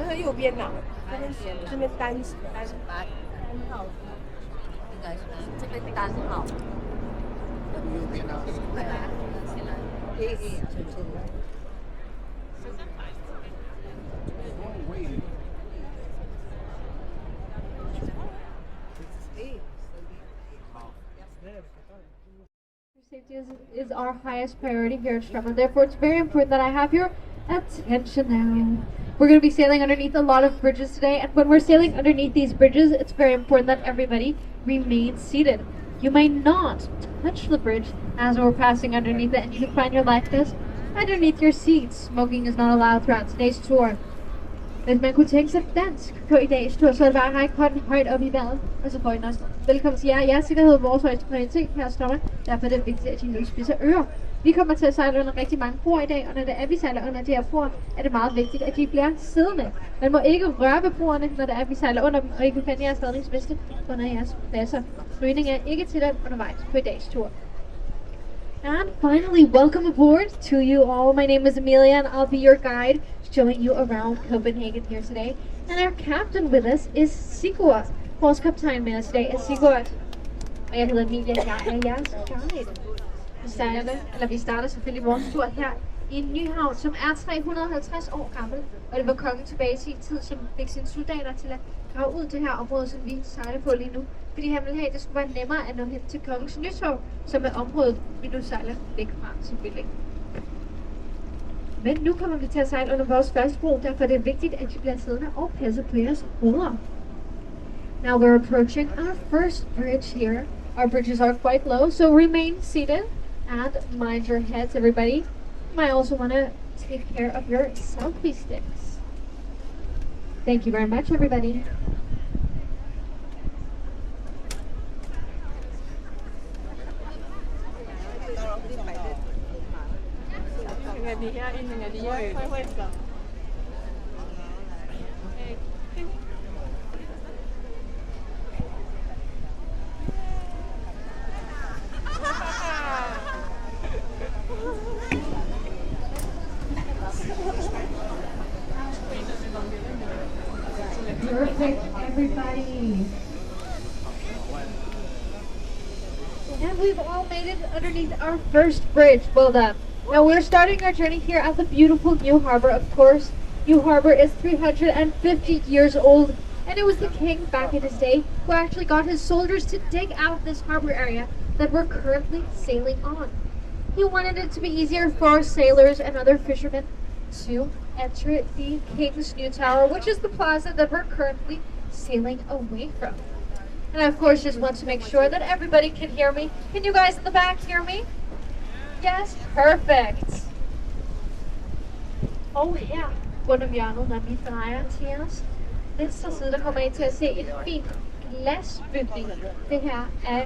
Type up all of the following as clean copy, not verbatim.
那右边呐，这边单号，应该是这边单号。右边啊。可以。Safety is our highest priority here at Strömmen. Therefore, it's very important that I have your attention now. We're going to be sailing underneath a lot of bridges today, and when we're sailing underneath these bridges, it's very important that everybody remains seated. You may not touch the bridge as we're passing underneath it, and you can find your life vest underneath your seats. Smoking is not allowed throughout today's tour. Hvis man kunne tænke sig dansk på i dags tur, så er det bare at række hånden højt op i vejret, og så får I den også. Velkommen til jer. Jeres sikkerhed er vores højeste prioritet her, Strømmen. Derfor er det vigtigt, at I nu spidser ører. Vi kommer til at sejle under rigtig mange broer i dag, og når det er, vi sejler under de her broer, er det meget vigtigt, at I bliver siddende. Man må ikke røre ved broerne, når det er, vi sejler under dem, og I kan finde jeres redningsveste under jeres pladser. Rygning er ikke tilladt undervejs på i dags tur. And finally, welcome aboard to you all. My name is Amelia, and I'll be your guide, showing you around Copenhagen here today. And our captain with us is Sigurd. Vores kaptajn med os i dag er Sigurd. Og jeg hedder Emilia, jeg er jeres guide. Vi starter selvfølgelig vores tur her i en ny havn, som er 350 år gammel. Og det var kongen tilbage i sin tid, som fik sine soldater til at grave ud det her område, som vi sejler på lige nu. Fordi han ville have, at det skulle være nemmere at nå hen til kongens nytår, som er området, vi nu sejler væk fra, selvfølgelig. Men nu kommer vi til at sejle under vores første bro, derfor er det vigtigt, at I bliver siddende og passer på jeres hoveder. Now we're approaching our first bridge here. Our bridges are quite low, so remain seated and mind your heads, everybody. You might also want to take care of your selfie sticks. Thank you very much, everybody. Perfect, everybody. And we've all made it underneath our first bridge. Well done. Now we're starting our journey here at the beautiful New Harbor. Of course, New Harbor is 350 years old, and it was the king back in his day who actually got his soldiers to dig out this harbor area that we're currently sailing on. He wanted it to be easier for sailors and other fishermen to enter the King's New Tower, which is the plaza that we're currently sailing away from. And I, of course, just want to make sure that everybody can hear me. Can you guys in the back hear me? Yes, perfect. Og her rundt om hjørnet, når vi drejer til os venstre side, der kommer I til at se en fin glasbygning. Det her er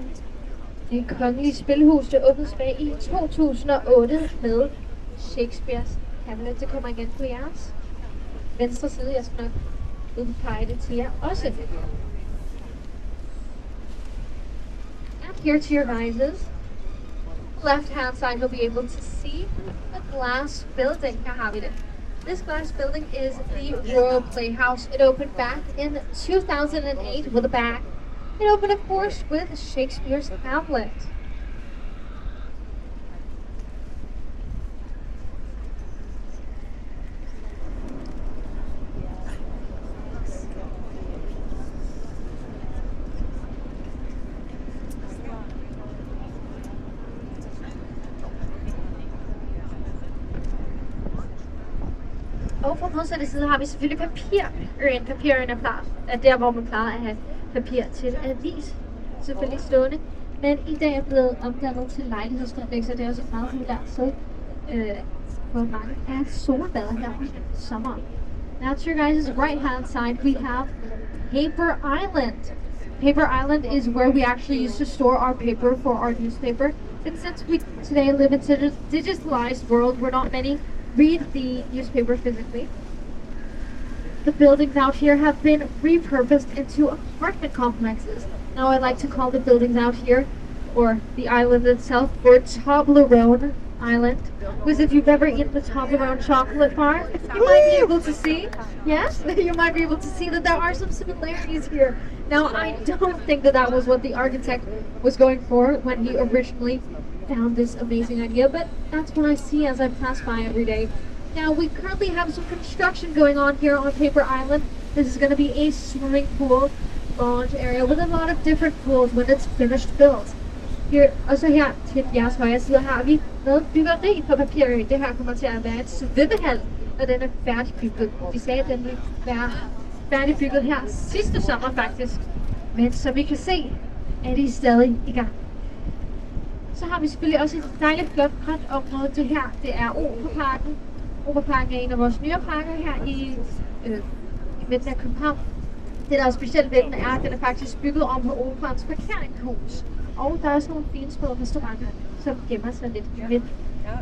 det kongelige spilhus, der åbnede tilbage i 2008 med Shakespeares Hamlet. Det kommer igen på jeres venstre side. Jeg skal nok udpege det til jer også. And here to your rises. Left hand side, you'll be able to see a glass building. Here have it. This glass building is the Royal Playhouse. It opened back in 2008 with a bang. It opened, of course, with Shakespeare's Hamlet. Og på modsatte side har vi selvfølgelig papirøen. Papirøen er der, hvor man plejer at have papir til avis. Selvfølgelig stående. Men i dag er blevet omdannet til lejlighedskompleks, og det er også et meget populært sted, hvor mange er solbader her om sommeren. Now to your guys' right hand side, we have Paper Island. Paper Island is where we actually used to store our paper for our newspaper. And since we today live in such a digitalized world where not many read the newspaper physically, the buildings out here have been repurposed into apartment complexes. Now I like to call the buildings out here, or the island itself, or Toblerone Island. Because if you've ever eaten the Toblerone chocolate bar, you might be able to see, yes, you might be able to see that there are some similarities here. Now I don't think that was what the architect was going for when he originally found this amazing idea, but that's what I see as I pass by every day. Now we currently have some construction going on here on Paper Island. This is going to be a swimming pool launch area with a lot of different pools when it's finished built. Her, og så her til jeres højre side har vi noget byggeri på Papirøen. Det her kommer til at være et svømmehal, og den er færdigbygget. De sagde, at den ville være færdigbygget her sidste sommer faktisk. Men som vi kan se, er de stadig i gang. Så har vi selvfølgelig også et dejligt flot grønt område. Det her, det er Operaparken. Operaparken er en af vores nye parker her i midten af København. Det der er specielt ved den er, at den er faktisk bygget om på Operans parkeringshus. Og der er også nogle fine små restauranter, som gemmer sig lidt ved.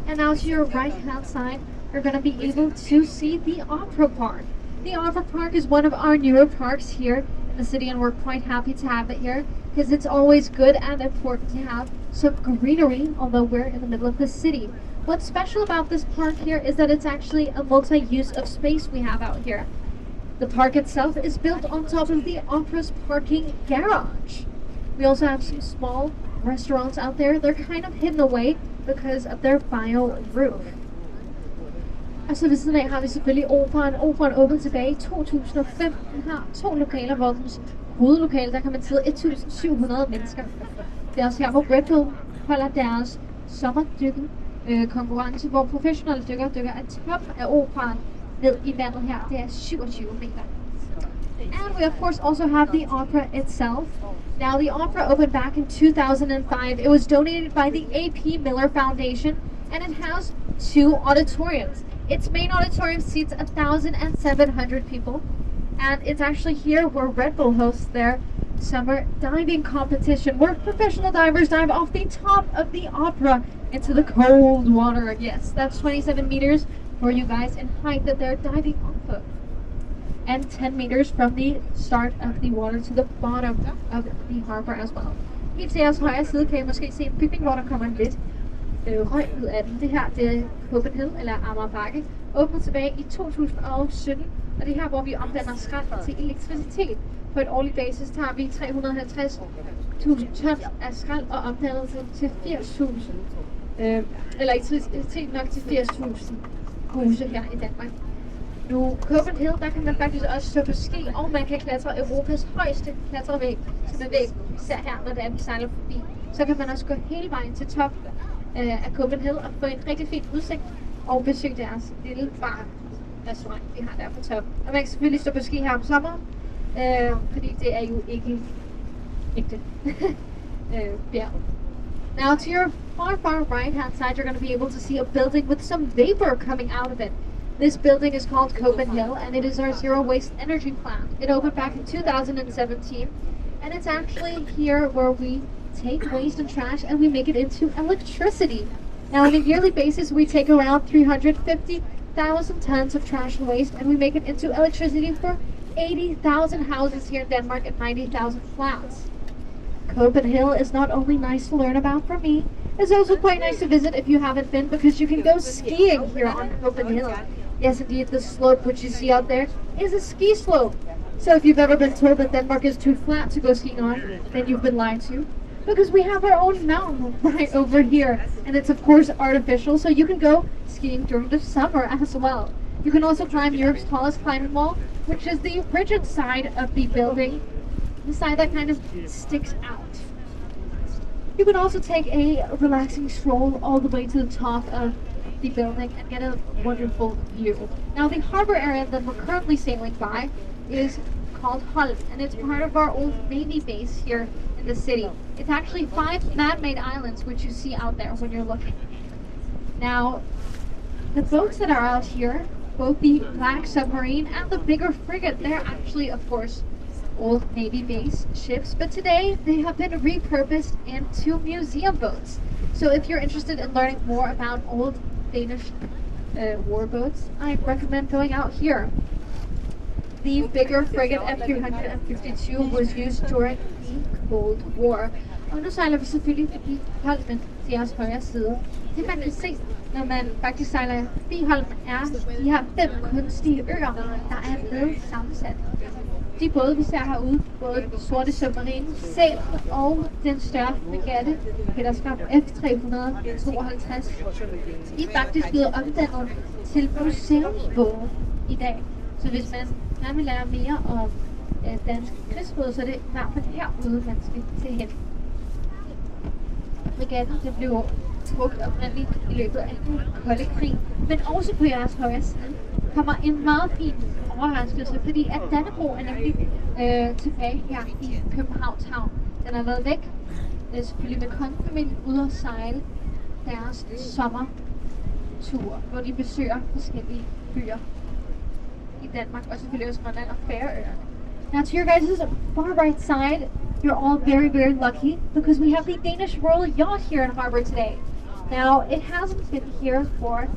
And now to your right hand side, you're going to be able to see the Opera Park. The Opera Park is one of our newer parks here in the city, and we're quite happy to have it here because it's always good and important to have some greenery, although we're in the middle of the city. What's special about this park here is that it's actually a multi-use of space we have out here. The park itself is built on top of the Opera's parking garage. We also have some small restaurants out there. They're kind of hidden away because of their bio roof. Og så ved siden af har vi selvfølgelig Operaen. Operaen åbnede tilbage i 2005. Den har 2 lokaler, hvor dens hovedlokale, der kan man sidde 1700 mennesker. Det er også her, hvor Red Bull holder deres sommerdykket konkurrence, hvor professionelle dykkere dykker af top af Operaen ned i vandet her. Det er 27 meter. And we of course also have the opera itself. Now the opera opened back in 2005. It was donated by the A.P. Miller Foundation, and it has 2 auditoriums. Its main auditorium seats 1,700 people, and it's actually here where Red Bull hosts their summer diving competition, where professional divers dive off the top of the opera into the cold water. Yes, that's 27 meters for you guys in height that they're diving off of, and 10 meters from the start of the water to the bottom of the harbor as well. Helt til jeres højre side kan I måske se en bygning, hvor der kommer lidt røg ud af den. Det her, det er Copenhagen, eller Amagerbakke, åbnet tilbage i 2017, og det er her, hvor vi omdanner skrald til elektricitet. På et årligt basis tager vi 350.000 tons af skrald og omdanner det til 80.000, elektricitet nok til 80.000 huse her i Danmark. Nu, Copenhagen, der kan man faktisk også stå på ski, og man kan klatre Europas højeste klatrevæg, som er væg, især her, når det er, vi sejler forbi. Så kan man også gå hele vejen til top af Copenhagen og få en rigtig fin udsigt og besøge deres lille bar-restaurant, vi har der på toppen. Og man kan selvfølgelig stå på ski her om sommeren, fordi det er jo ikke ægte bjerg. Now to your far right hand side, you're going to be able to see a building with some vapor coming out of it. This building is called Copenhagen, and it is our zero waste energy plant. It opened back in 2017, and it's actually here where we take waste and trash and we make it into electricity. Now on a yearly basis, we take around 350,000 tons of trash and waste, and we make it into electricity for 80,000 houses here in Denmark and 90,000 flats. Copenhagen is not only nice to learn about for me, it's also quite nice to visit if you haven't been, because you can go skiing here on Copenhagen. Yes, indeed, the slope which you see out there is a ski slope. So if you've ever been told that Denmark is too flat to go skiing on, then you've been lied to. Because we have our own mountain right over here, and it's of course artificial, so you can go skiing during the summer as well. You can also climb Europe's tallest climbing wall, which is the rigid side of the building, the side that kind of sticks out. You can also take a relaxing stroll all the way to the top of the building and get a wonderful view. Now the harbor area that we're currently sailing by is called Holm, and it's part of our old Navy base here in the city. It's actually 5 man-made islands which you see out there when you're looking. Now, the boats that are out here, both the Black Submarine and the bigger frigate, they're actually, of course, old Navy base ships, but today they have been repurposed into museum boats. So if you're interested in learning more about old Danish war boats, I recommend going out here. The bigger frigate F352 was used during the Cold War. Og nu sejler vi selvfølgelig forbi Holmen til jeres højre side. Det man kan se, når man faktisk sejler forbi Holmen, er de her 5 kunstige øer, der er blevet sammensat. De både vi ser herude, både den sorte submarine, Sæl og den større fregatte, Peterskab F352, de er faktisk blevet omdannet til museumsbåde i dag. Så hvis man gerne vil lære mere om dansk krigsbåde, så er det i hvert fald herude, man skal til hen. Fregatten blev brugt oprindeligt i løbet af den kolde krig, men også på jeres højre side kommer en meget fin overraskelse, fordi at Dannebro er nemlig tilbage her i Københavns Havn. Den har været væk, selvfølgelig med kongefamilien, ude at sejle deres sommertur, hvor de besøger forskellige byer i Danmark, og selvfølgelig også Grønland og Færøerne. Now to your guys' far right side, you're all very, very lucky because we have the Danish Royal Yacht here in harbor today. Now, it hasn't been here for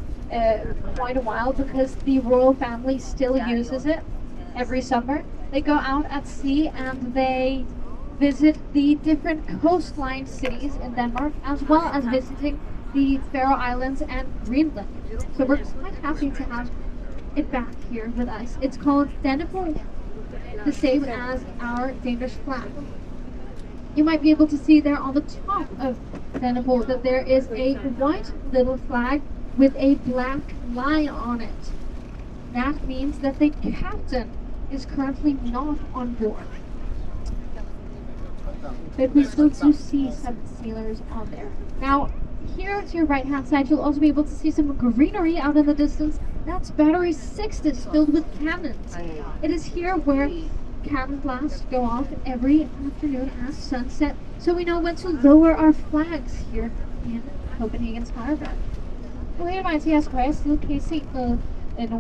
quite a while because the royal family still uses it every summer. They go out at sea and they visit the different coastline cities in Denmark, as well as visiting the Faroe Islands and Greenland. So we're quite happy to have it back here with us. It's called Dannebro, the same as our Danish flag. You might be able to see there on the top of Dannebro that there is a white little flag with a black line on it. That means that the captain is currently not on board. But we still do see some sailors on there. Now, here to your right hand side, you'll also be able to see some greenery out in the distance. That's Battery 6 that's filled with cannons. It is here where cannon blasts go off every afternoon at sunset, so we know when to lower our flags here in Copenhagen's harbor. Nu hele vejen til jeres højre side kan I se nogle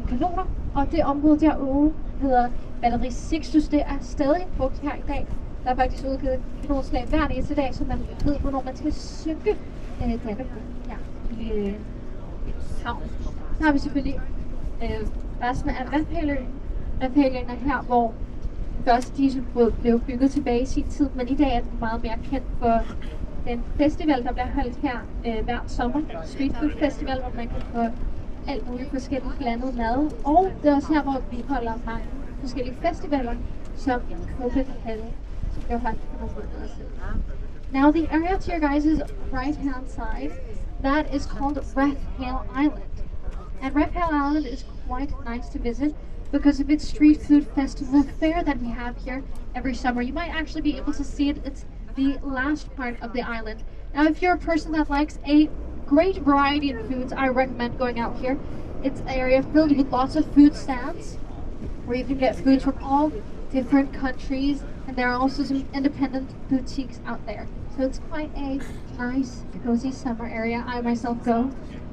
kanoner, og det område derude hedder Battery 6. Det er stadig brugt her i dag. Der er faktisk udgivet kanonslag hver eneste dag, så man ved, hvornår man skal synke Dannebro her i havn. Så har vi selvfølgelig resten af vandpæløen. Vandpæløen er her, hvor første dieselbåd blev bygget tilbage i sin tid, men i dag er den meget mere kendt for den festival, der bliver holdt her hver sommer. Street Food Festival, hvor man kan få alt muligt forskelligt blandet mad. Og det er også her, hvor vi holder mange forskellige festivaler, som Copenhagen, som bliver holdt for nogle måneder siden. Now the area to your guys' right hand side, that is called Rathhale Island. And Rathhale Island is quite nice to visit because of its street food festival fair that we have here every summer. You might actually be able to see it. It's the last part of the island. Now, if you're a person that likes a great variety of foods, I recommend going out here. It's an area filled with lots of food stands where you can get foods from all different countries, and there are also some independent boutiques out there. So it's quite a nice, cozy summer area. I myself go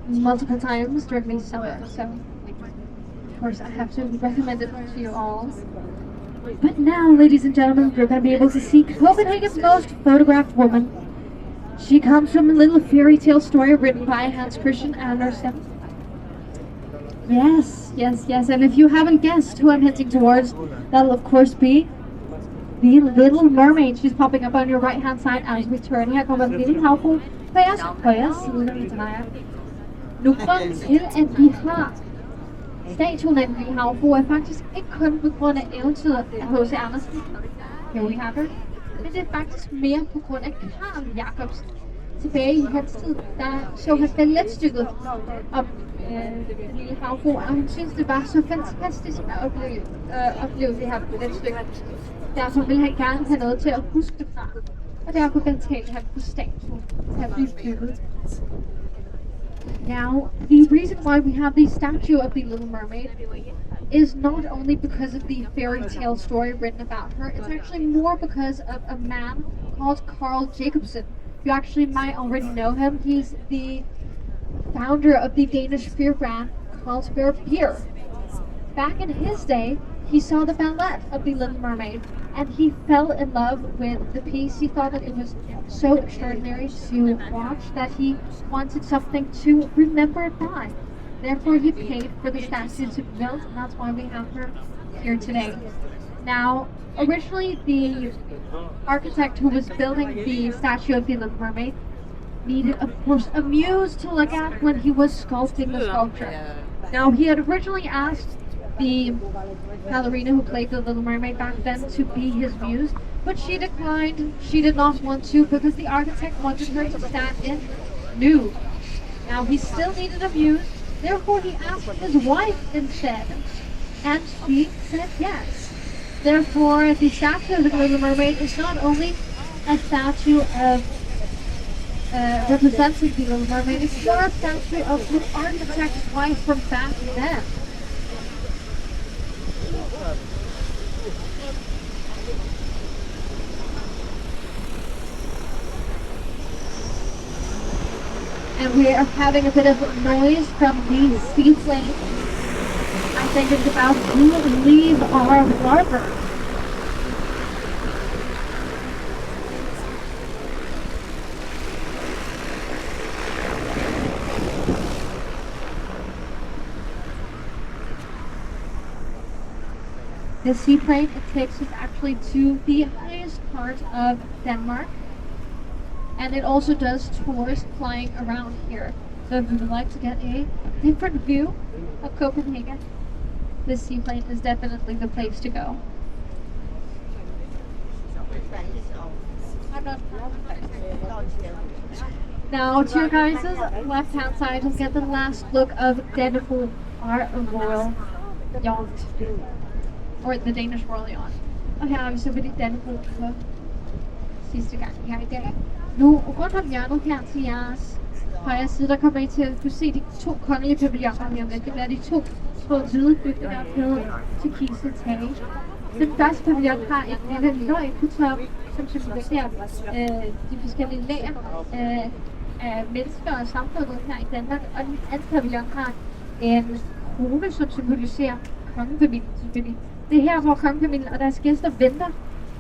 multiple times during the summer, so of course I have to recommend it to you all. But now, ladies and gentlemen, you're going to be able to see Copenhagen's most photographed woman. She comes from a little fairy tale story written by Hans Christian Andersen. Yes, yes, yes, and if you haven't guessed who I'm hinting towards, that'll of course be the Little Mermaid. She's popping up on your right hand side as we turn. Her kommer en lille havfrue på jeres højre side, når vi drejer. Nu grunden til, at vi har statuen af den lille havfrue, er faktisk ikke kun på grund af eventyret af H.C. Andersen, jo vi har det, men det er faktisk mere på grund af Karl Jacobsen. Tilbage i hans tid, der så han balletstykket om den lille havfrue, og hun synes det var så fantastisk at opleve det her balletstykke. Derfor ville han gerne have noget til at huske det fra, og derfor betalte han på statuen til at blive bygget. Now, the reason why we have the statue of the Little Mermaid is not only because of the fairy tale story written about her, it's actually more because of a man called Carl Jacobsen. You actually might already know him. He's the founder of the Danish beer brand Carlsberg Beer. Back in his day, he saw the ballet of the Little Mermaid and he fell in love with the piece. He thought that it was so extraordinary to watch that he wanted something to remember it by. Therefore, he paid for the statue to be built, and that's why we have her here today. Now, originally, the architect who was building the statue of the Little Mermaid needed, of course, a muse to look at when he was sculpting the sculpture. Now, he had originally asked the ballerina who played the Little Mermaid back then to be his muse, but she declined. She did not want to because the architect wanted her to stand in nude. Now, he still needed a muse, therefore he asked his wife instead, and she said yes. Therefore, the statue of the Little Mermaid is not only a statue of representing the Little Mermaid, it's more a statue of the architect's wife from back then. And we are having a bit of noise from the seaplane. I think it's about to leave our harbor. The seaplane, it takes us actually to the highest part of Denmark. And it also does tours flying around here. So if you would like to get a different view of Copenhagen, this seaplane is definitely the place to go. Now to your guys' left hand side, you'll get the last look of Dannefjord, our royal yacht. Or the Danish royal yacht. Og her har vi så ved Dannefjord for sidste gang her i dag. Nu rundt om hjørnet her til jeres højre side, der kommer I til at kunne se de to kongelige pavilloner her med. Det bliver de to små hvide bygninger med turkise tage. Den første pavillon har en lille løg på top, som symboliserer de forskellige lag af mennesker og samfundet her i Danmark. Og den anden pavillon har en krone, som symboliserer kongefamilien selvfølgelig. Det er her, hvor kongefamilien og deres gæster venter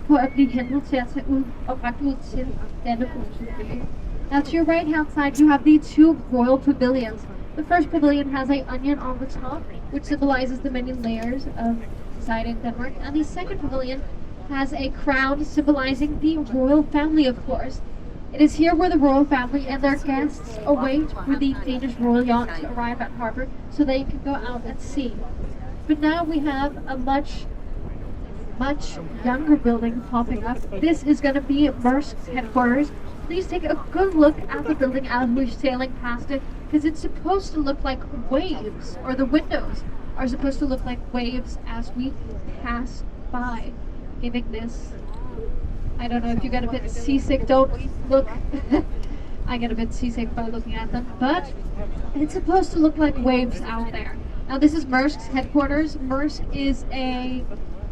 på at blive hentet til at tage ud og bragt ud til Dannefjord selvfølgelig. Now to your right hand side you have the two royal pavilions. The first pavilion has an onion on the top, which symbolizes the many layers of society in Denmark. And the second pavilion has a crown symbolizing the royal family, of course. It is here where the royal family and their guests await for the Danish royal yacht to arrive at harbor so they can go out at sea. But now we have a much younger building popping up. This is going to be Maersk's headquarters. Please take a good look at the building as we're sailing past it, because it's supposed to look like waves, or the windows are supposed to look like waves as we pass by, giving this, I don't know if you get a bit seasick, don't look. I get a bit seasick by looking at them, but it's supposed to look like waves out there. Now this is Maersk's headquarters. Maersk is a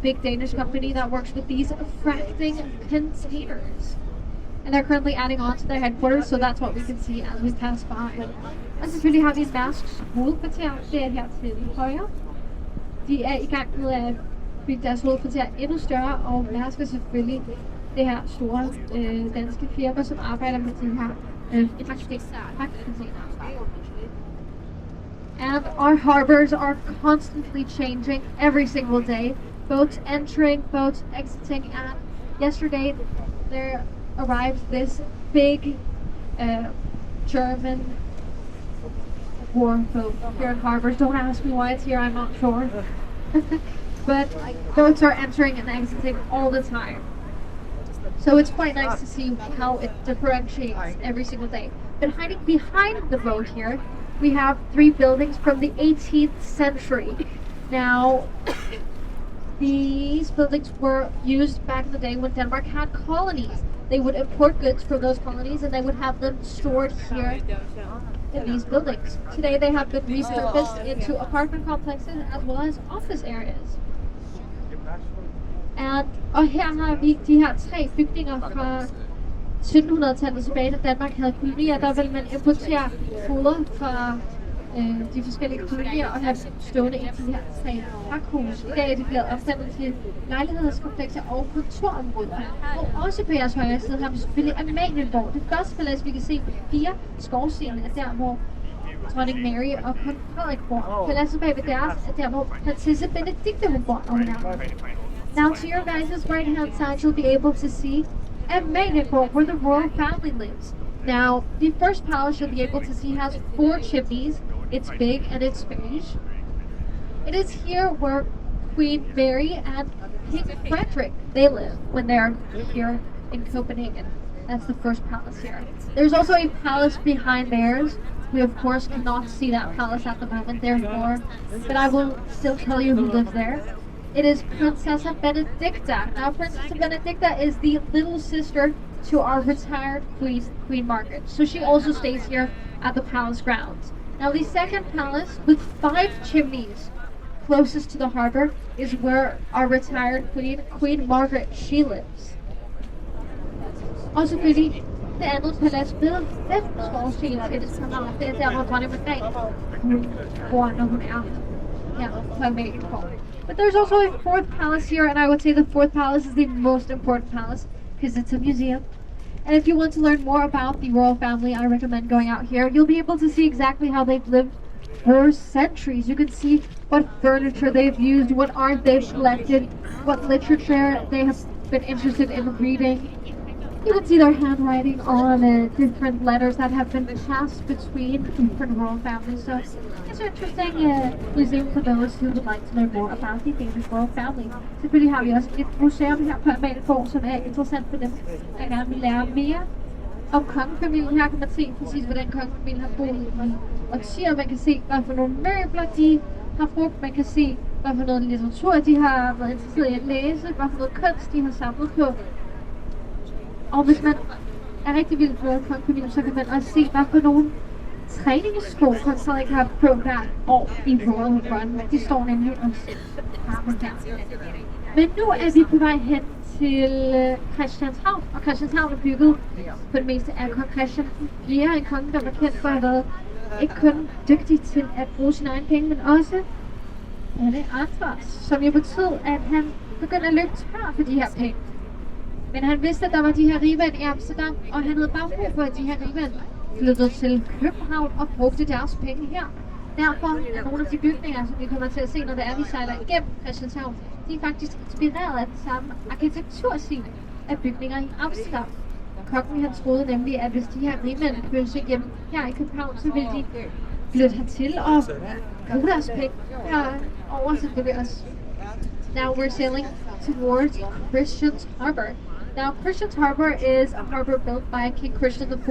big Danish company that works with these fracting containers. And they're currently adding on to their headquarters, so that's what we can see as we pass by. Og selvfølgelig har vi Mærsks hovedkvarter, det er her til højre. De er i gang med at bygge deres hovedkvarter endnu større, og Mærsk er selvfølgelig det her store danske firma, som arbejder med de her fragtcontainere. And our harbors are constantly changing every single day. Boats entering, boats exiting, and yesterday there arrived this big German warboat here in harbors. Don't ask me why it's here, I'm not sure. But boats are entering and exiting all the time. So it's quite nice to see how it differentiates every single day. But hiding behind the boat here, we have three buildings from the 18th century. Now, these buildings were used back in the day when Denmark had colonies. they would import goods from those colonies and they would have them stored here in these buildings. Today they have been repurposed into apartment complexes as well as office areas. Og her har vi de her 3 bygninger fra 1700-tallet tilbage, da Danmark havde kolonier. Der ville man importere foder fra de forskellige kolonier og have stående i de her 3 pakhus. I dag er de blevet opstillet til lejlighedskomplekser og kontorområder. Og også på jeres højre side har vi selvfølgelig Amalienborg. Det første palads, vi kan se på 4 skovstene, er der, hvor dronning Mary og kong Frederik bor. Paladset bag ved deres er der, hvor prinsesse Benedikte hun bor. Now to your guys' right hand side, you'll be able to see Amalienborg, where the royal family lives. Now, the first palace you'll be able to see has 4 chimneys. It's big and it's beige. It is here where Queen Mary and King Frederick, they live when they're here in Copenhagen. That's the first palace here. There's also a palace behind theirs. We of course cannot see that palace at the moment, therefore, but I will still tell you who lives there. It is Princess Benedicta. Now, Princess Benedicta is the little sister to our retired Queen Margaret. So she also stays here at the palace grounds. Now, the second palace with 5 chimneys closest to the harbor is where our retired Queen Margaret, she lives. Og selvfølgelig det andet palads med 5 skorstene til det samme. Det er der, hvor dronning Margrethe bor, når hun er her på Amalienborg. But there's also a 4th palace here, and I would say the 4th palace is the most important palace because it's a museum. And if you want to learn more about the royal family, I recommend going out here. You'll be able to see exactly how they've lived for centuries. You can see what furniture they've used, what art they've collected, what literature they have been interested in reading. You can see their handwriting on different letters that have been passed between different royal families. So it's an interesting museum for those who would like to learn more about the Danish royal family. Selvfølgelig har vi også et museum her på Amalienborg, som er interessant for dem, der gerne vil lære mere om kongefamilien. Her kan man se præcis, hvordan kongefamilien har boet i årtier. Man kan se, hvad for nogle møbler de har brugt. Man kan se, hvad for noget litteratur de har været interesseret i at læse. Hvad for noget kunst de har samlet på. Og hvis man er rigtig vild med kongefamilien, så kan man også se, hvad for nogle træningssko kong Frederik har på hver år i Royal Run. De står nemlig også her. Men nu er vi på vej hen til Christianshavn, og Christianshavn er bygget på det meste af kong Christian IV, en konge, der var kendt for at have været ikke kun dygtig til at bruge sine egne penge, men også alle andres, som jo betød, at han begyndte at løbe tør for de her penge. Men han vidste, at der var de her rigmænd i Amsterdam, og han havde bare brug for, at de her rigmænd flyttede til København og brugte deres penge her. Derfor er nogle af de bygninger, som vi kommer til at se, når det er, vi sejler igennem Christianshavn, de er faktisk inspireret af den samme arkitekturstil af bygninger i Amsterdam. Kongen han troede nemlig, at hvis de her rigmænd flyttede sig hjem her i København, så ville de flytte hertil og bruge deres penge herover selvfølgelig også. Now we're sailing towards Christian's Harbor. Now, Christian's Harbor is a harbor built by King Christian IV,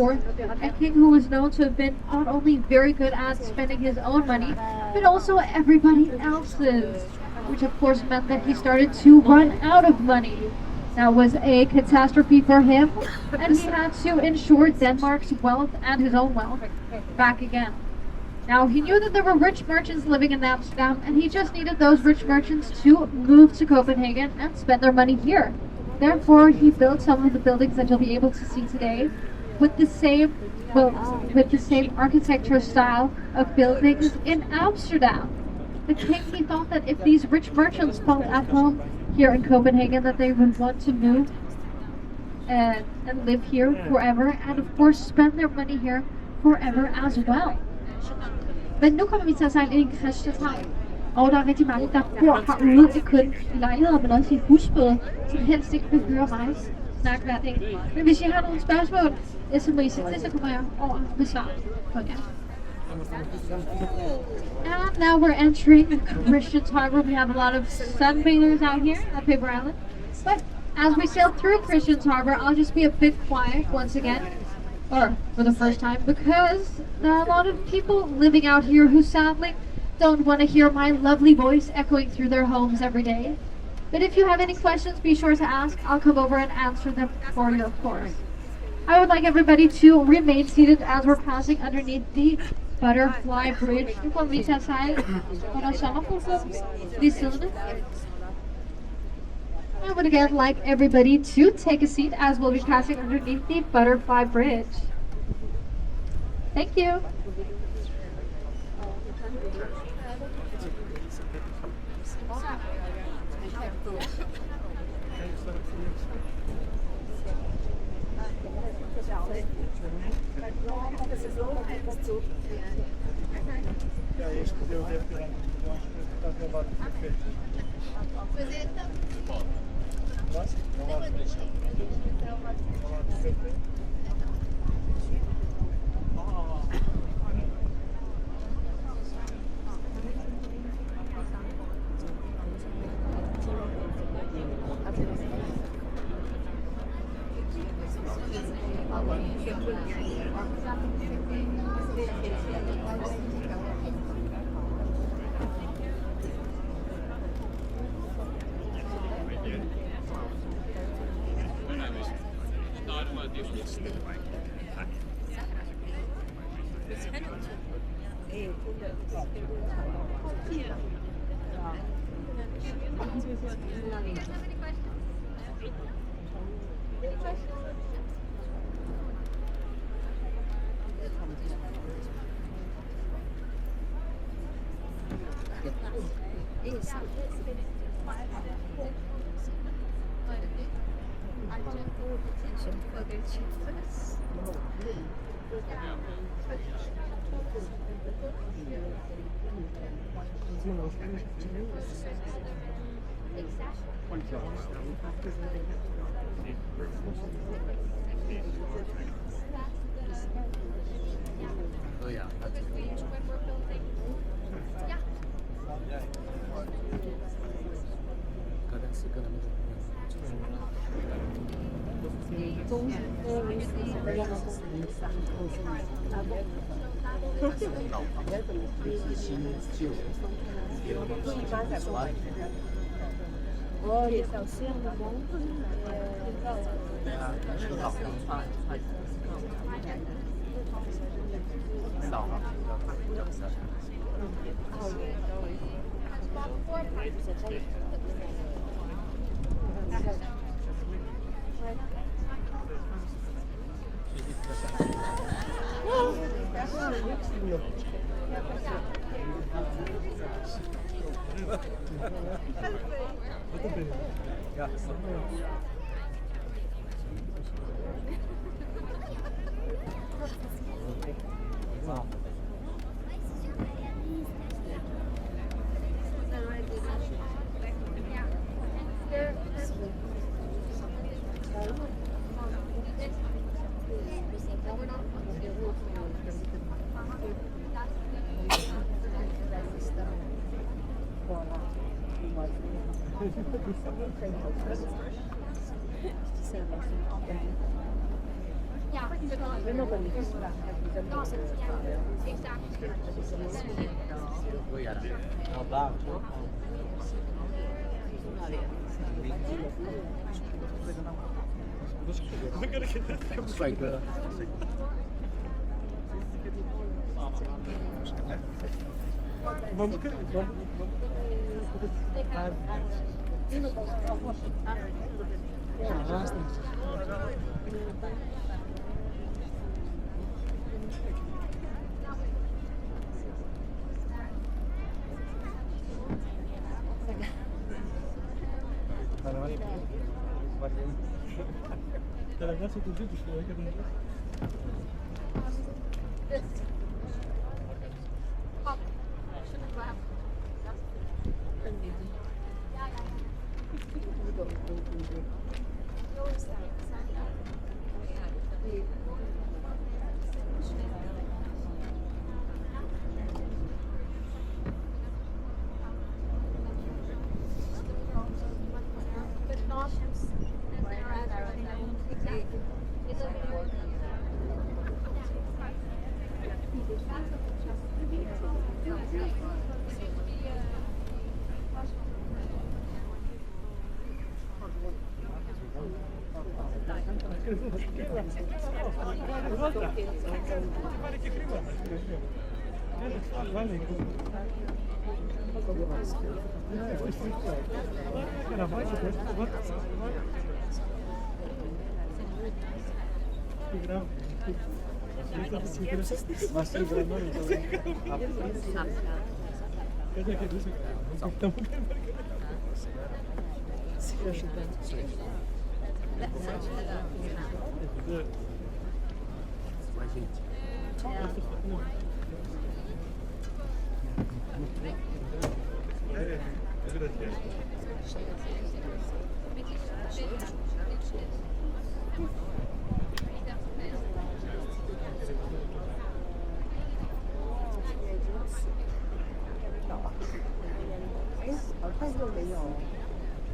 a king who was known to have been not only very good at spending his own money, but also everybody else's, which of course meant that he started to run out of money. That was a catastrophe for him, and he had to ensure Denmark's wealth and his own wealth back again. Now, he knew that there were rich merchants living in Amsterdam, and he just needed those rich merchants to move to Copenhagen and spend their money here. Therefore, he built some of the buildings that you'll be able to see today with the same architecture style of buildings in Amsterdam. The king, he thought that if these rich merchants felt at home here in Copenhagen, that they would want to move and live here forever, and of course spend their money here forever as well. Men nu kommer vi til at sejle ind i Christianshavn, og der er rigtig mange, der bor herude, ikke kun i lejligheder, men også i husbåde, som helst ikke vil høre mig snakke hver dag. Men hvis I har nogle spørgsmål, så må I sætte det, så kommer jeg over og besvare for jer. And now we're entering Christian's Harbor. We have a lot of sunbathers out here at Paper Island. But as we sail through Christian's Harbor, I'll just be a bit quiet once again. Or for the first time, because there are a lot of people living out here who sadly don't want to hear my lovely voice echoing through their homes every day. But if you have any questions, be sure to ask. I'll come over and answer them for you, of course. I would like everybody to remain seated as we're passing underneath the butterfly bridge. I would again like everybody to take a seat as we'll be passing underneath the butterfly bridge. Thank you.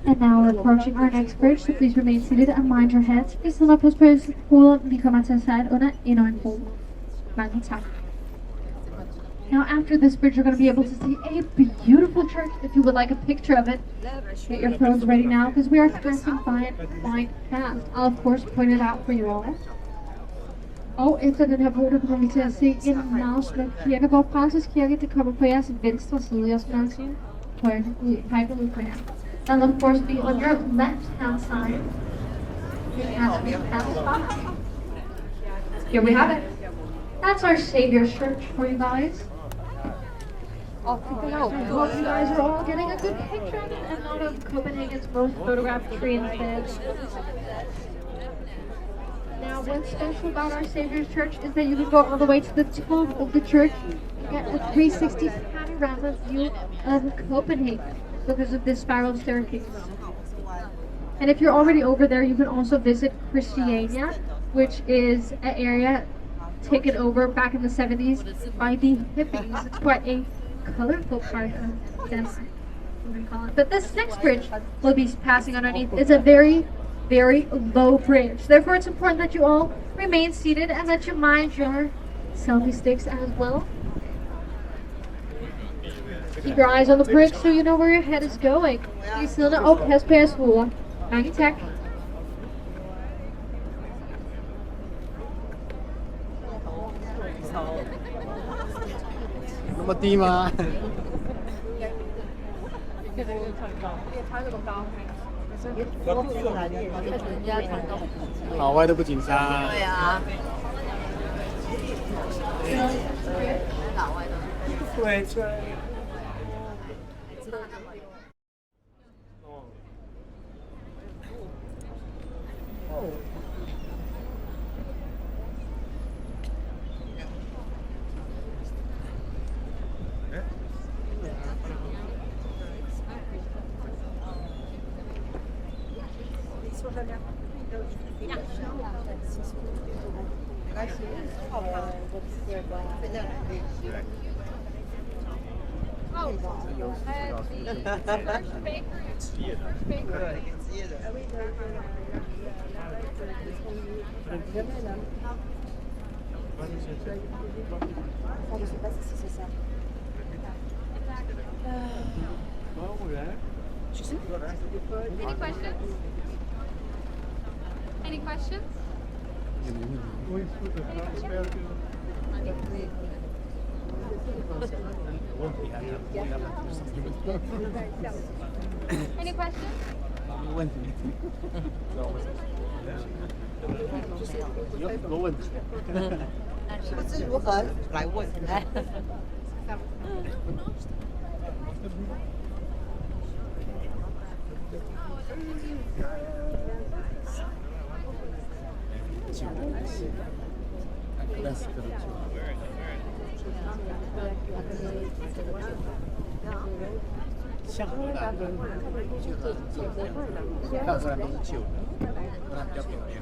And now we're approaching our next bridge, so please remain seated and mind your heads. Please stand up as prayers vi kommer till side under inöjningsform. Mange tak. Now after this bridge, you're going to be able to see a beautiful church. If you would like a picture of it, get your phones ready now because we are passing by it quite fast. I'll of course point it out for you all. Og efter den her bro, der kommer vi til at se en meget smuk kirkegård. Praxis Kirke, det kommer på jeres venstre side, jeg skal nok sige. Pege ud på jer. And of course be on your left hand side. Here we have it. That's our Savior's Church for you guys. Hope you guys are all getting a good picture of it and one of Copenhagen's most photographed tree instead. Now, what's special about our Savior's Church is that you can go all the way to the top of the church and get a 360 panorama view of Copenhagen because of this spiral staircase. And if you're already over there, you can also visit Christiania, which is an area taken over back in the 70s by the hippies. It's quite a colorful part of Denmark, what we call it. But this next bridge we'll be passing underneath is a very, very low bridge. Therefore, it's important that you all remain seated and that you mind your selfie sticks as well. Keep your eyes on the bridge so you know where your head is going. Please siderne og pas på jeres hoveder. Mange tak. Nummer 低吗？老外都不紧张啊。对啊，老外都。对对。Any questions? Any questions? Any questions? 问题。有很多问题。不知如何来问。像荷兰的，大自然都是旧的，荷兰比较漂亮。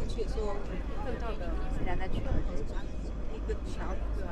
去说碰到的是两个去一个桥，对吧？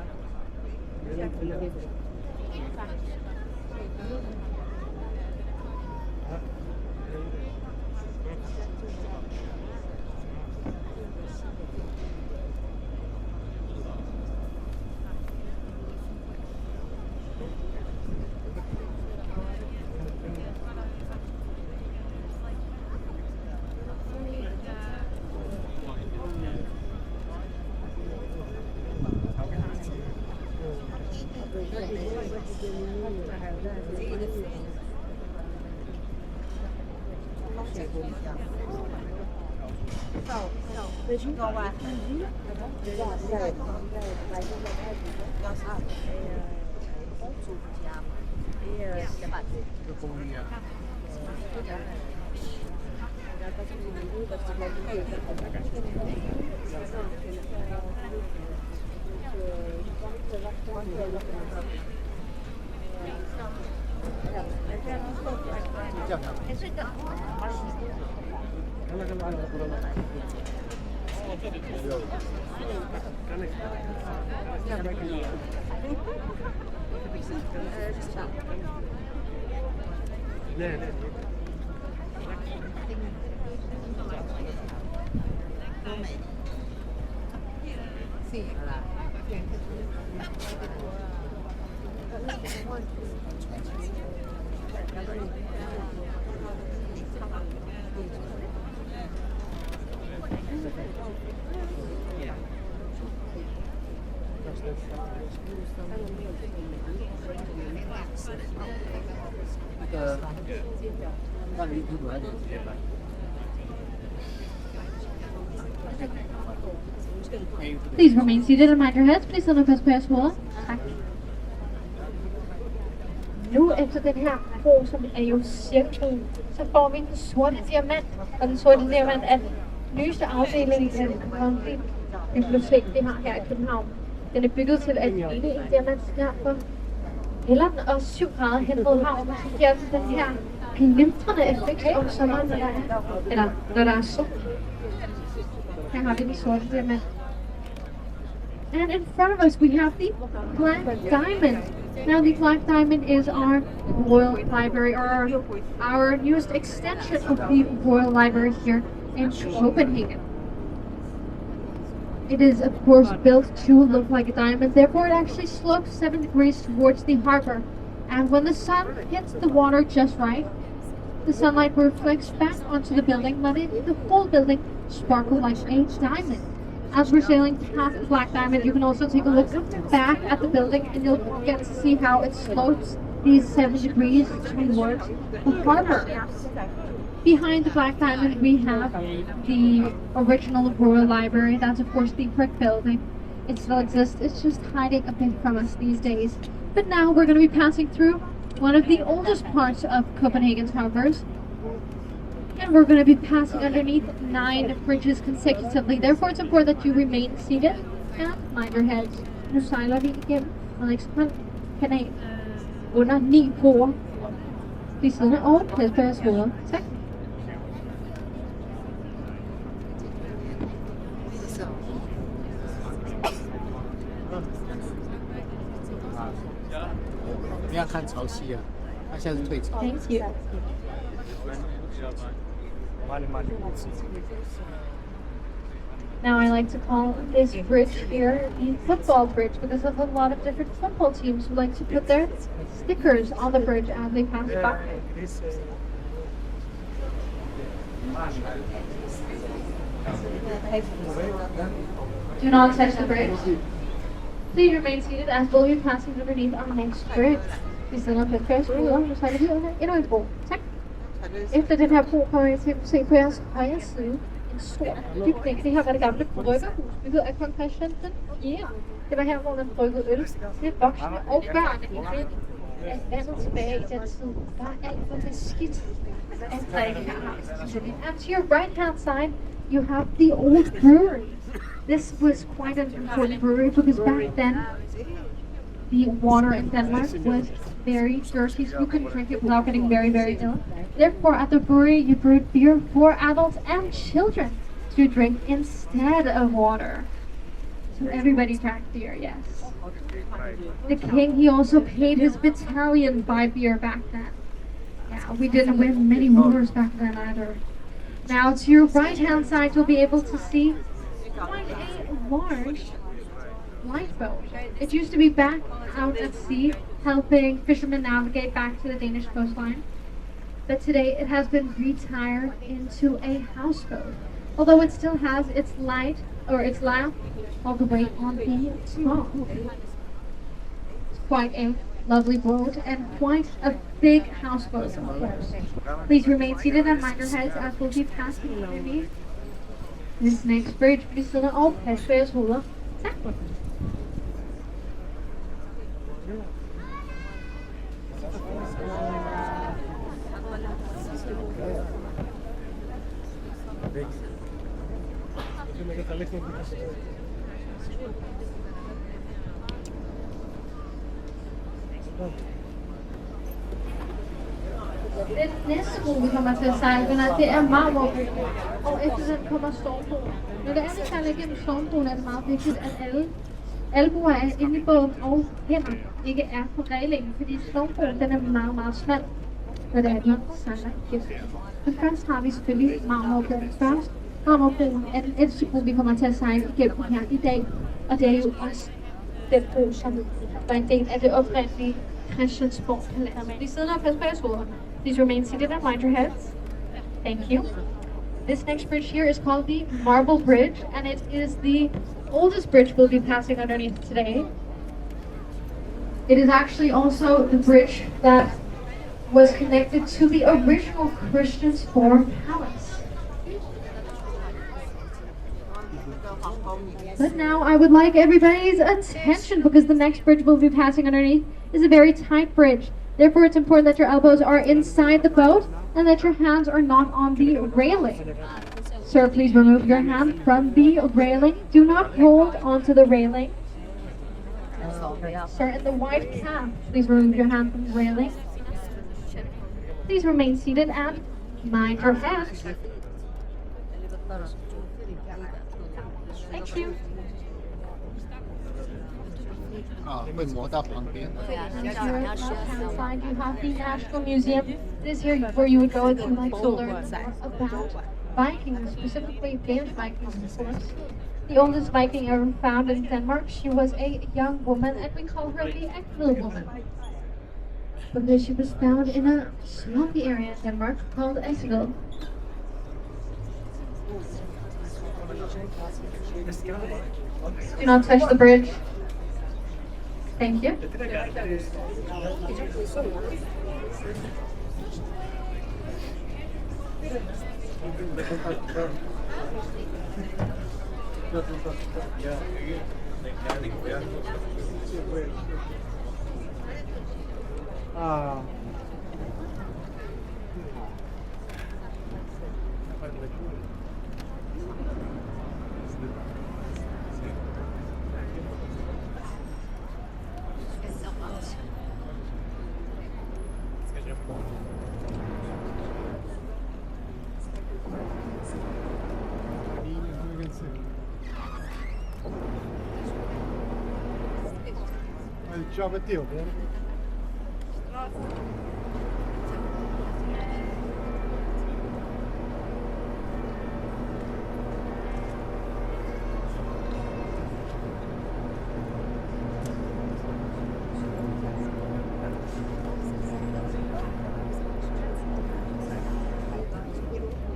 对，去国外。要是公主家嘛，先把这个公寓啊，这样Sì, allora. Please remain seated and mind your heads. Please stand up as possible. Tak. Nu efter den her bro, som er jo cirklen, så får vi den sorte diamant. Og den sorte diamant er den nyeste afdeling af det bibliotek, vi har her i København. Den er bygget til at ene en diamant derfor hælder den også 7 grader hen mod havnen, så giver den her glimtrende effekt om sommeren, når der er sol. Her har vi den sorte diamant. And in front of us we have the Black Diamond. Now the Black Diamond is our Royal Library, or our newest extension of the Royal Library here in Copenhagen. It is of course built to look like a diamond, therefore it actually slopes 7 degrees towards the harbor. And when the sun hits the water just right, the sunlight reflects back onto the building, letting the whole building sparkle like a diamond. As we're sailing past the Black Diamond, you can also take a look back at the building and you'll get to see how it slopes these 7 degrees towards the harbor. Behind the Black Diamond we have the original Royal Library. That's of course the brick building. It still exists, it's just hiding a bit from us these days. But now we're going to be passing through one of the oldest parts of Copenhagen's harbors. And we're going to be passing underneath 9 bridges consecutively. Therefore, it's important that you remain seated and mind your heads. Nu sejler vi igennem Frederikshavn Kanal under 9 broer. Bliv siddende og pas på jeres hoveder. Tak.不要看潮汐啊，它现在是退潮。 Thank you. Now I like to call this bridge here the football bridge because of a lot of different football teams who like to put their stickers on the bridge as they pass by. Do not touch the bridge. Please remain seated as we'll be passing underneath our next bridge. Vi sender på et fast ruder, så sejler vi under endnu en bro. Tak. Efter den her bro kommer jeg til at se på jeres højre side en stor bygning. Det her var det gamle bryggerhus, bygget af kong Christian den 4. Det var her, hvor man bryggede øl til voksne og børn i grund af vandet tilbage i den tid. Der er alt for beskidt at drikke her. And to your right hand side, you have the old brewery. This was quite an important brewery because back then the water in Denmark was very dirty, so you couldn't drink it without getting very, very ill. Therefore, at the brewery, you brewed beer for adults and children to drink instead of water. So everybody drank beer, yes. The king, he also paid his battalion by beer back then. Yeah, we didn't win many wars back then either. Now, to your right-hand side, you'll be able to see quite a large lifeboat. It used to be back out at sea, helping fishermen navigate back to the Danish coastline. But today it has been retired into a houseboat. Although it still has its light or its lamp all the way on the top. It's quite a lovely boat and quite a big houseboat, of course. Please remain seated and mind your heads as we'll be passing underneath this next bridge. Please sit og pas på jeres hoveder. Tak. Den næste bro, vi kommer til at sejle, det er Marmorbroen, og efter den kommer Stormbroen. Når det er, vi sejler igennem Stormbroen, er det meget vigtigt, at alle albuer er inde i båden, og hænder ikke er på reglingen, fordi Stormbroen den er meget, meget smal, når det er, vi sejler igennem. Men først har vi selvfølgelig Marmorbroen først. Marmorbroen er den ældste bro, vi kommer til at sejle igennem her i dag, og det er jo også den bro, som var en del af det oprindelige Christiansborg-palads. Please sit up as possible. Please remain seated and mind your heads. Thank you. This next bridge here is called the Marble Bridge, and it is the oldest bridge we'll be passing underneath today. It is actually also the bridge that was connected to the original Christiansborg Palace. But now I would like everybody's attention because the next bridge we'll be passing underneath is a very tight bridge. Therefore, it's important that your elbows are inside the boat and that your hands are not on the railing. Sir, please remove your hand from the railing. Do not hold onto the railing. Sir, in the white cap, please remove your hand from the railing. Please remain seated and mind your head. Thank you. 会磨到旁边。 And here on the left-hand side, you have the National Museum. This is here where you would go if you like to learn more about Vikings, specifically Danish Vikings, of course. The oldest Viking ever found in Denmark. She was a young woman, and we call her the Egtville woman, because she was found in a swampy area in Denmark called Egtville. Do not touch the bridge. Thank you. Job at deal, man.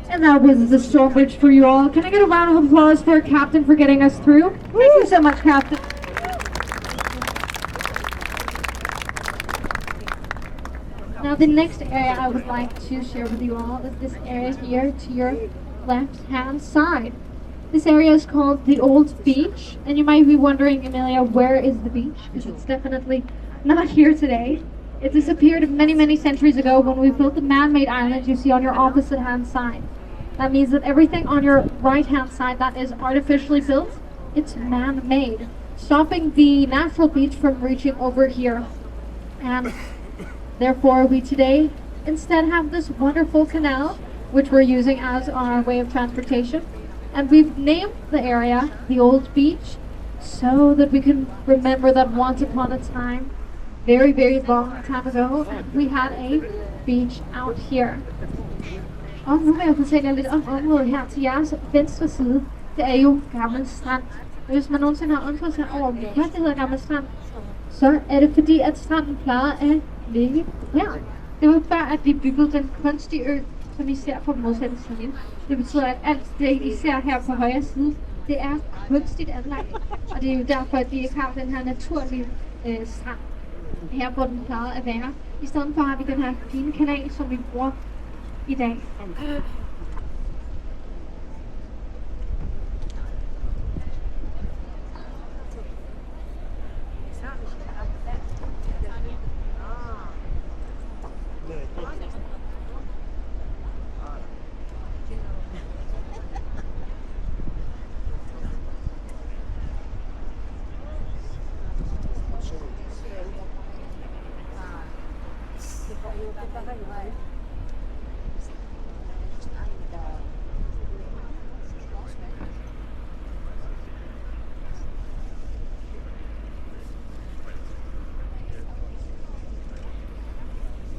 And that was the storm bridge for you all. Can I get a round of applause for Captain for getting us through? Thank you so much, Captain. Now the next area I would like to share with you all is this area here to your left-hand side. This area is called the Old Beach, and you might be wondering, Emilia, where is the beach? Because it's definitely not here today. It disappeared many, many centuries ago when we built the man-made island you see on your opposite-hand side. That means that everything on your right-hand side that is artificially built, it's man-made, stopping the natural beach from reaching over here. And therefore, we today instead have this wonderful canal, which we're using as our way of transportation. And we've named the area the Old Beach so that we can remember that once upon a time, very, very long time ago, we had a beach out here. Og nu vil jeg fortælle jer lidt om området her til jeres venstre side. Det er jo Gammel Strand. Hvis man nogensinde har undret sig over, hvad det hedder Gammel Strand, så er det fordi, at stranden plejede at ligge her. Det var før, at de byggede den kunstige ø, som I ser på modsætning til. Det betyder, at alt det, I ser her på højre side, det er kunstigt anlagt. Og det er jo derfor, at de ikke har den her naturlige strand her, hvor den plejede at være. I stedet for har vi den her fine kanal, som vi bruger i dag.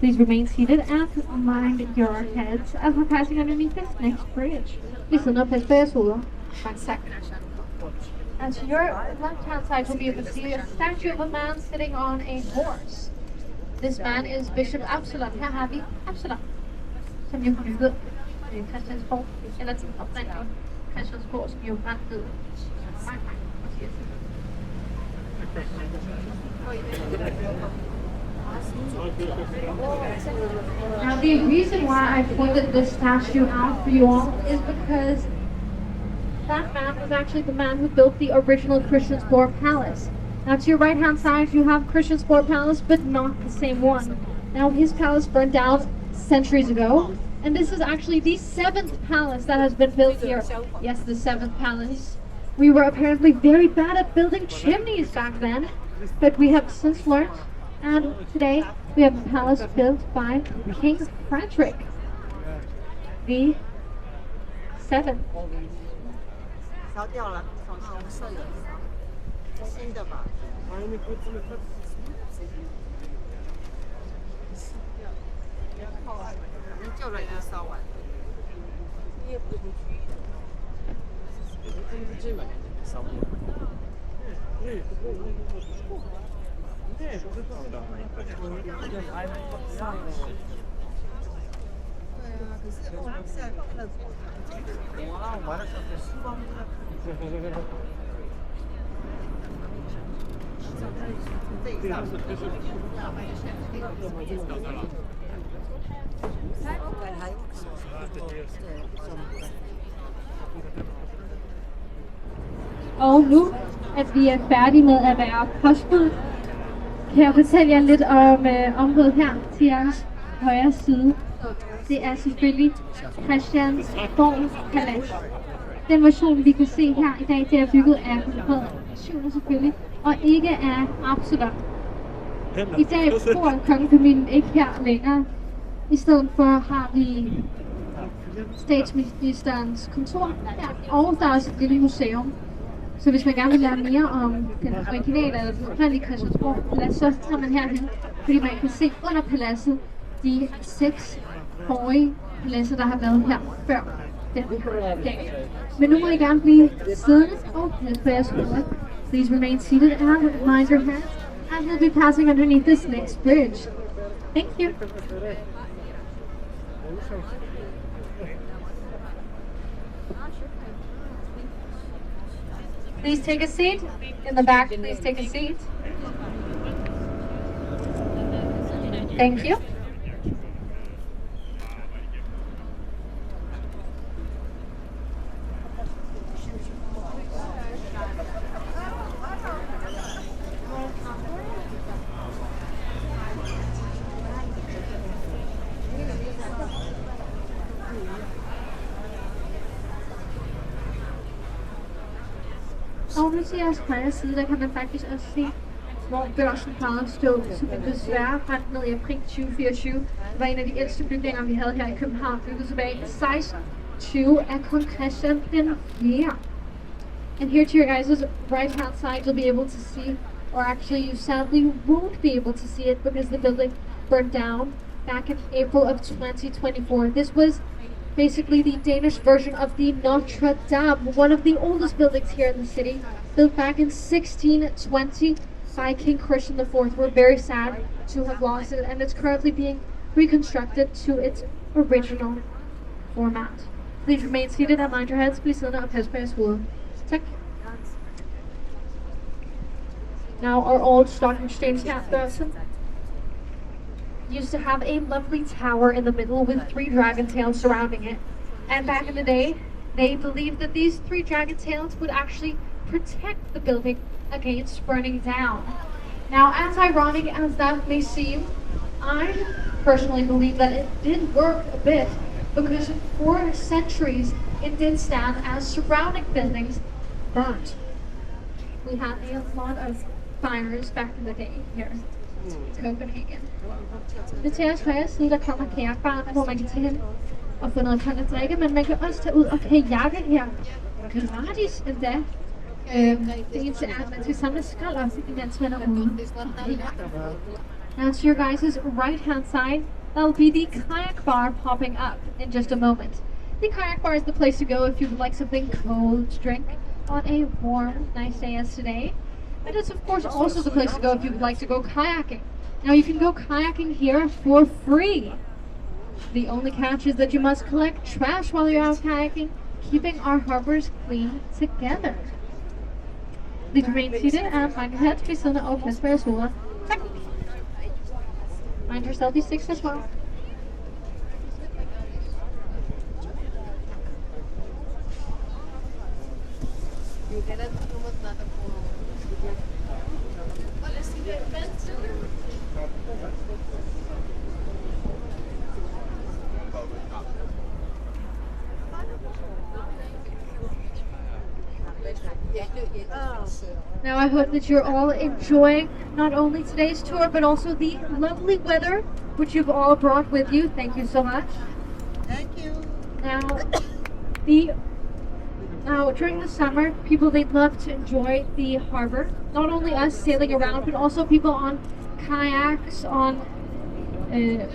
Please remain seated and mind your heads as we're passing underneath this next bridge. Please look up as fast as 1 second. And to your left-hand side, you'll be able to see a statue of a man sitting on a horse. This man is Bishop Absalom. Her har vi Absalom, som jo byggede Christiansborg, eller til oprindeligt Christiansborg, som jo brændte mange årtier siden. Now the reason why I pointed this statue out for you all is because that man was actually the man who built the original Christiansborg Palace. Now to your right hand side you have Christiansborg Palace, but not the same one. Now his palace burned down centuries ago, and this is actually the 7th palace that has been built here. Yes, the 7th palace. We were apparently very bad at building chimneys back then, but we have since learned. And today we have a palace built by King Frederick the 7th. 烧掉了，从那我们舍友新的吧。旧的已经烧完了。你也不出去。烧掉。对啊，可是我现在放了。Og nu, at vi er færdige med at være postbud, kan jeg fortælle jer lidt om området her til jeres højre side. Det er selvfølgelig Christiansborg Palads. Den version, vi kan se her i dag, det er bygget af Frederik 7. selvfølgelig, og ikke af Absalom. I dag bor kongefamilien ikke her længere. I stedet for har vi statsministerens kontor her, og der er også et lille museum. Så hvis man gerne vil lære mere om den originale eller den oprindelige Christiansborg Palads, så tager man herhen, fordi man kan se under paladset de 6 forrige paladser, der har været her før den her dag. Men nu må I gerne blive siddende og passe på jeres hoved. Please remain seated and mind your hands, and we'll be passing underneath this next bridge. Thank you. Please take a seat. In the back, please take a seat. Thank you. Over til jeres højre side, der kan man faktisk også se, hvor børsen plejede at stå, som den desværre fandt ned i april 2024. Det var en af de ældste bygninger, vi havde her i København, bygget tilbage i 1620 af kong Christian den 4. And here to your guys' right hand side, you'll be able to see, or actually you sadly won't be able to see it because the building burned down back in April of 2024. This was basically the Danish version of the Notre Dame, one of the oldest buildings here in the city, built back in 1620 by King Christian IV. We're very sad to have lost it, and it's currently being reconstructed to its original format. Please remain seated and mind your heads. Please sit up his face. Check. Now our old stock exchange person used to have a lovely tower in the middle with 3 dragon tails surrounding it. And back in the day, they believed that these 3 dragon tails would actually protect the building against burning down. Now, as ironic as that may seem, I personally believe that it did work a bit because for centuries it did stand as surrounding buildings burnt. We had a lot of fires back in the day here in Copenhagen. Det til jeres højre side, der kommer kajakbaren, hvor man kan tage hen og få noget koldt at drikke, men man kan også tage ud og kajakke her. Gratis endda. Det eneste er, at man skal samle skrald op, imens man er ude. Now to your guys' right hand side, that'll be the kayak bar popping up in just a moment. The kayak bar is the place to go if you would like something cold to drink on a warm, nice day as today. And it's of course also the place to go if you would like to go kayaking. Now you can go kayaking here for free. The only catch is that you must collect trash while you're out kayaking, keeping our harbors clean together. Please remain seated and mind your heads be still and open for your solar. Mind your selfie sticks as well. Now I hope that you're all enjoying not only today's tour but also the lovely weather which you've all brought with you. Thank you so much. Thank you. Now during the summer, people, they love to enjoy the harbor. Not only us sailing around, but also people on kayaks, on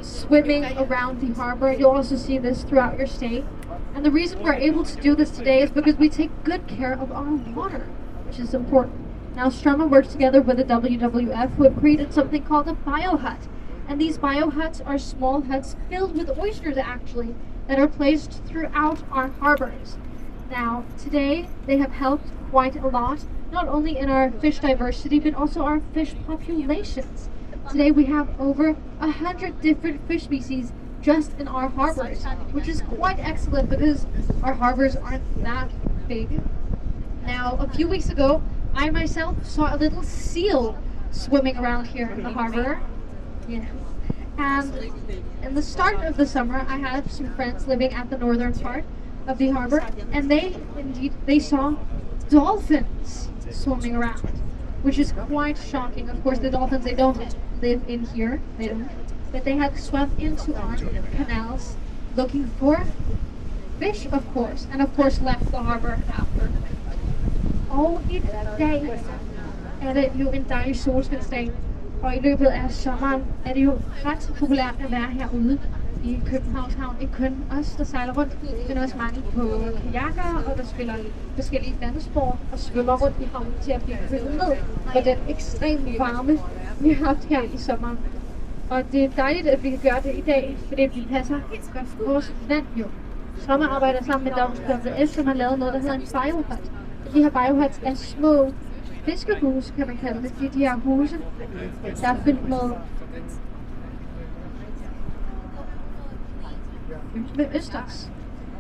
swimming around the harbor. You'll also see this throughout your stay. And the reason we're able to do this today is because we take good care of our water, which is important. Now Strummer works together with the WWF, who have created something called a biohut. And these biohuts are small huts filled with oysters actually, that are placed throughout our harbors. Now today they have helped quite a lot, not only in our fish diversity but also our fish populations. Today we have over 100 different fish species just in our harbors, which is quite excellent because our harbors aren't that big. Now, a few weeks ago, I myself saw a little seal swimming around here in the harbor. Yeah. And in the start of the summer, I had some friends living at the northern part of the harbor, and they saw dolphins swimming around, which is quite shocking. Of course, the dolphins, they don't live in here, they don't. But they had swum into our canals looking for fish, of course, and of course left the harbor after. Og i dag er det jo en dejlig solskinsdag, og i løbet af sommeren er det jo ret populært at være herude i Københavns Havn. Ikke kun os, der sejler rundt, men også mange på kajakker, og der spiller forskellige vandsport og svømmer rundt i havnen til at blive kølet ned for den ekstremt varme, vi har haft her i sommeren. Og det er dejligt, at vi kan gøre det i dag, fordi vi passer vores vand jo. Sommer arbejder sammen med WWF, som har lavet noget, der hedder en biohut. De her biohuts er små fiskehuse, kan man kalde det. Det er de her huse, der er fyldt med østers.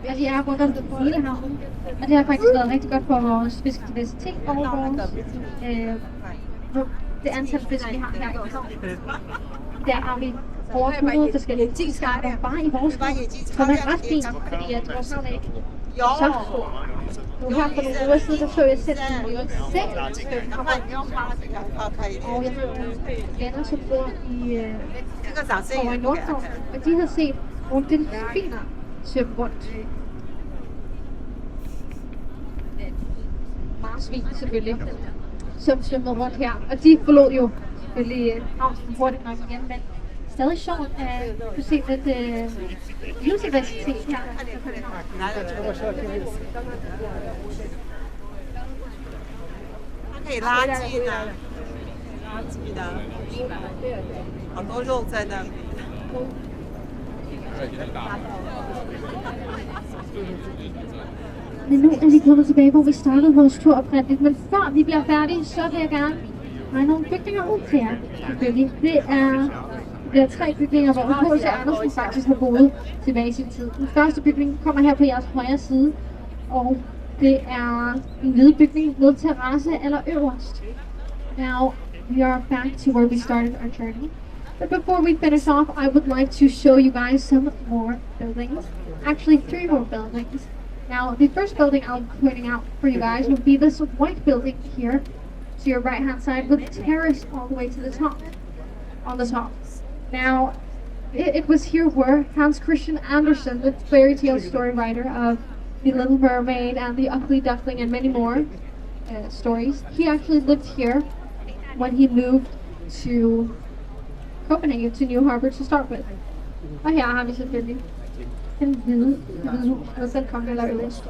Og de er rundt om hele havnen. Og det har faktisk været rigtig godt for vores fiskediversitet og vores det antal fisk, vi har her i havnen. Der har vi over 100 forskellige tidsarter bare i vores havn, som er ret fint, fordi at vores havn er ikke så stor. Nu her for nogle uger siden, der så jeg selv en seng fra og jeg havde venner, som bor i over i Nordhavn, og de havde set nogle delfiner svømme rundt. Marsvin selvfølgelig, som svømmede rundt her, og de forlod jo selvfølgelig havnen hurtigt nok igen, men stadig sjovt at kunne se lidt biodiversitet her.可以拉近啊，拉近的，好多肉在那里。Men nu er vi kommet tilbage, hvor vi startede vores tur oprindeligt. Men før vi bliver færdige, så vil jeg gerne have nogle bygninger ud til jer. Det er 3 bygninger, hvor H.C. Andersen faktisk har boet tilbage i sin tid. Den første bygning kommer her på jeres højre side, og det er en hvide bygning med terrasse eller øverst. Now, we are back to where we started our journey. But before we finish off, I would like to show you guys some more buildings. Actually, 3 more buildings. Now, the first building I'll be pointing out for you guys would be this white building here to your right-hand side with a terrace all the way to the top, on the top. Now, it was here where Hans Christian Andersen, the fairy tale story writer of The Little Mermaid and The Ugly Duckling and many more stories, he actually lived here when he moved to Copenhagen, to New Harbor to start with. Og her har vi selvfølgelig den hvide hus, med den konge lavet.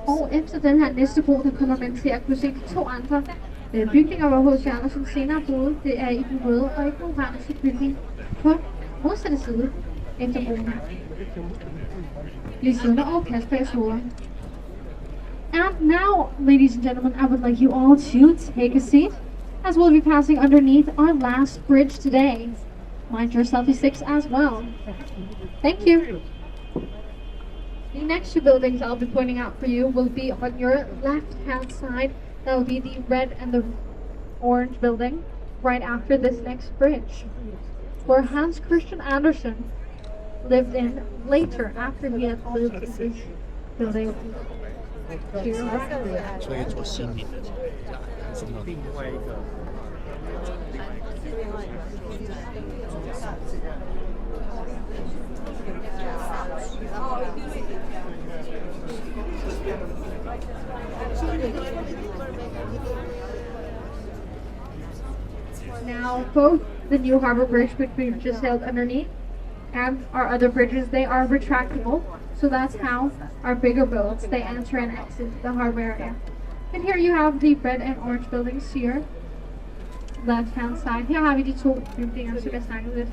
Og efter den her næste bro, der kommer man til at kunne se de 2 andre bygninger, hvor H.C. Andersen senere boede. Det er i den røde og i den orange bygning på modsatte side efter broen. Lige siden og Kasper. And now, ladies and gentlemen, I would like you all to take a seat as we'll be passing underneath our last bridge today. Mind your selfie sticks as well. Thank you. The next 2 buildings I'll be pointing out for you will be on your left-hand side. That will be the red and the orange building right after this next bridge, where Hans Christian Andersen lived in later after he had lived in this building. Now, both the New Harbor Bridge, which we've just sailed underneath, and our other bridges, they are retractable. So that's how our bigger boats, they enter and exit the harbor area. And here you have the red and orange buildings here, left-hand side. Her har vi de 2 bygninger, som jeg snakkede lidt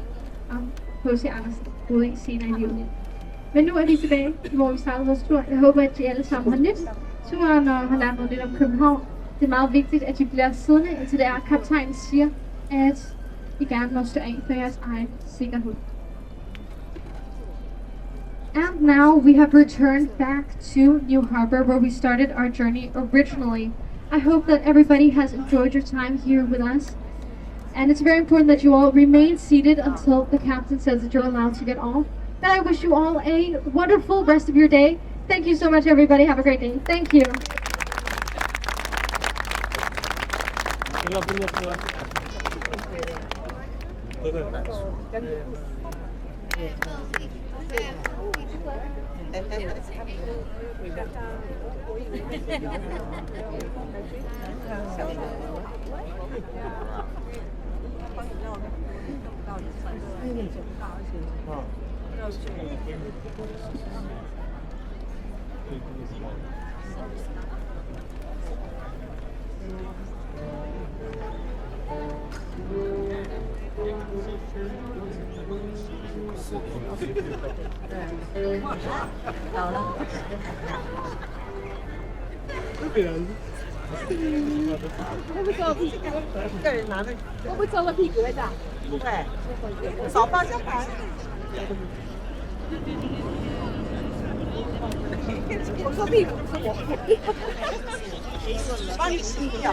om H.C. Andersen boede i senere i juli. Men nu er vi tilbage, hvor vi startede vores tur. Jeg håber, at I alle sammen har nydt turen og har lært noget lidt om København. Det er meget vigtigt, at I bliver siddende, indtil det er, at kaptajnen siger, at I gerne må stå af for jeres egen sikkerhed. And now we have returned back to New Harbor, where we started our journey originally. I hope that everybody has enjoyed your time here with us. And it's very important that you all remain seated until the captain says that you're allowed to get off. But I wish you all a wonderful rest of your day. Thank you so much, everybody. Have a great day. Thank you.到了。会不会照屁股？一个人拿着，会不会照到屁股来打？不会，少方向盘。我说屁股是我，帮你洗掉。